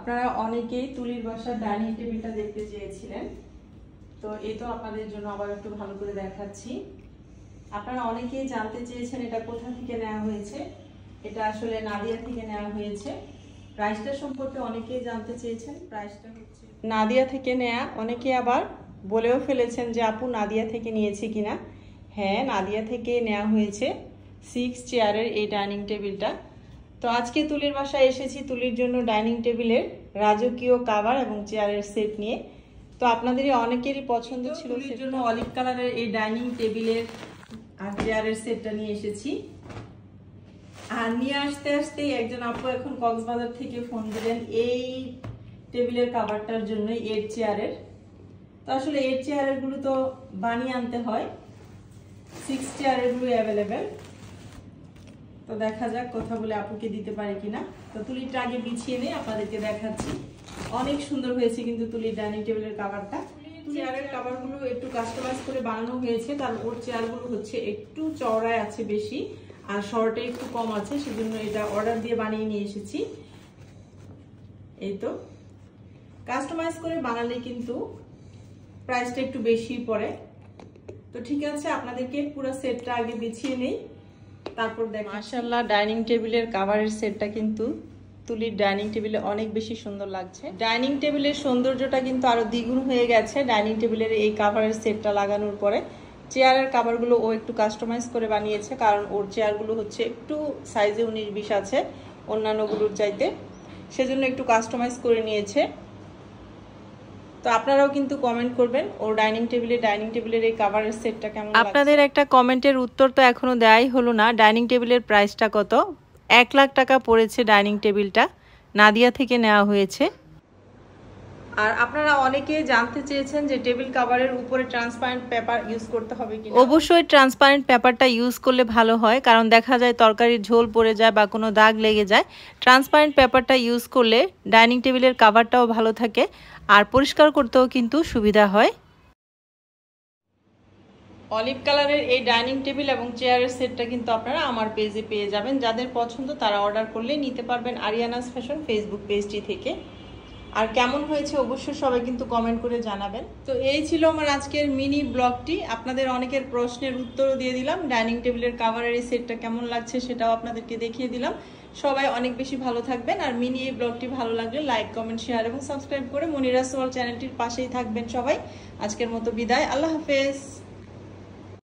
আপনারা অনেকেই তুলির বাসার ডাইনিং টেবিলটা দেখতে চেয়েছিলেন, তো এই তো আপনাদের জন্য আবার একটু ভালো করে দেখাচ্ছি। আপনারা অনেকেই জানতে চেয়েছেন এটা কোথা থেকে নেওয়া হয়েছে। এটা আসলে নাদিয়া থেকে নেওয়া হয়েছে। প্রাইসটা সম্পর্কে অনেকেই জানতে চেয়েছেন। প্রাইসটা হচ্ছে নাদিয়া থেকে নেওয়া। অনেকে আবার বলেও ফেলেছেন যে আপু নাদিয়া থেকে নিয়েছি কিনা। হ্যাঁ, নাদিয়া থেকে নেওয়া হয়েছে 6 চেয়ারের এই ডাইনিং টেবিলটা। তো আজকে তুলির বাসায় এসেছি তুলির জন্য ডাইনিং টেবিলের রাজকীয় কাভার এবং চেয়ারের সেট নিয়ে। তো আপনাদের অনেকেরই পছন্দ ছিল, তুলির জন্য অলিভ কালারের এই ডাইনিং টেবিলের আর চেয়ারের সেটটা নিয়ে এসেছি। আর নিয়ে আসতে আসতেই একজন আপু এখন কক্সবাজার থেকে ফোন দিলেন এই টেবিলের কাভারটার জন্য, এর চেয়ারের। তো আসলে এর চেয়ারের গুলো তো বানিয়ে আনতে হয়, 6 চেয়ারের গুলো অ্যাভেলেবেল। তো দেখা যাক কথা বলে আপুকে দিতে পারে কিনা। তো তুলিটা আগে বিছিয়ে নেই, আপনাদেরকে দেখাচ্ছি। অনেক সুন্দর হয়েছে কিন্তু তুলির ডাইনিং টেবিলের কাভারটা। চেয়ারের কাভারগুলো একটু কাস্টমাইজ করে বানানো হয়েছে, কারণ ওর চেয়ারগুলো হচ্ছে একটু চওড়ায় আছে বেশি আর শর্টে একটু কম আছে, সেজন্য এটা অর্ডার দিয়ে বানিয়ে নিয়ে এসেছি। এই তো কাস্টমাইজ করে বানালে কিন্তু প্রাইসটা একটু বেশি পড়ে। তো ঠিক আছে, আপনাদেরকে পুরো সেটটা আগে বিছিয়ে নেই, তারপর দেখ। মাশাআল্লাহ, ডাইনিং টেবিলের কাভারের সেটটা কিন্তু তুলির ডাইনিং টেবিলে অনেক বেশি সুন্দর লাগছে। ডাইনিং টেবিলের সৌন্দর্যটা কিন্তু আরো দ্বিগুণ হয়ে গেছে ডাইনিং টেবিলের এই কাভারের সেটটা লাগানোর পরে। চেয়ারের কাভারগুলো ও একটু কাস্টমাইজ করে বানিয়েছে, কারণ ওর চেয়ারগুলো হচ্ছে একটু সাইজে 19-20 আছে অন্যান্যগুলোর চাইতে, সেজন্য একটু কাস্টমাইজ করে নিয়েছে। তো আপনারাও কিন্তু কমেন্ট করবেন ওর ডাইনিং টেবিলের এই কাভারের সেটটা কেমন লাগছে। আপনাদের একটা কমেন্টের উত্তর তো এখনো দেয়াই হলো না, ডাইনিং টেবিলের প্রাইসটা কত। 1 লাখ টাকা পড়েছে ডাইনিং টেবিলটা, নাদিয়া থেকে নেওয়া হয়েছে। আর আপনারা অনেকে জানতে চেয়েছেন যে টেবিল কাভারের উপরে ট্রান্সপারেন্ট পেপার ইউজ করতে হবে কিনা। অবশ্যই ট্রান্সপারেন্ট পেপারটা ইউজ করলে ভালো হয়, কারণ দেখা যায় তরকারির ঝোল পড়ে যায় বা কোনো দাগ লেগে যায়। ট্রান্সপারেন্ট পেপারটা ইউজ করলে ডাইনিং টেবিলের কাভারটাও ভালো থাকে আর পরিষ্কার করতেও কিন্তু সুবিধা হয়। অলিভ কালারের এই ডাইনিং টেবিল এবং চেয়ারের সেটটা কিন্তু আপনারা আমার পেজে পেয়ে যাবেন। যাদের পছন্দ তারা অর্ডার করলে নিতে পারবেন আরিয়ানাস ফ্যাশন ফেসবুক পেজটি থেকে। আর কেমন হয়েছে অবশ্যই সবাই কিন্তু কমেন্ট করে জানাবেন। তো এই ছিল আমার আজকের মিনি ব্লগটি। আপনাদের অনেকের প্রশ্নের উত্তরও দিয়ে দিলাম, ডাইনিং টেবিলের কাভারের এই সেটটা কেমন লাগছে সেটাও আপনাদেরকে দেখিয়ে দিলাম। সবাই অনেক বেশি ভালো থাকবেন। আর মিনি এই ব্লগটি ভালো লাগলে লাইক, কমেন্ট, শেয়ার এবং সাবস্ক্রাইব করে মনিরাস ওয়ার্ল্ড চ্যানেলটির পাশেই থাকবেন সবাই। আজকের মতো বিদায়, আল্লাহ হাফেজ।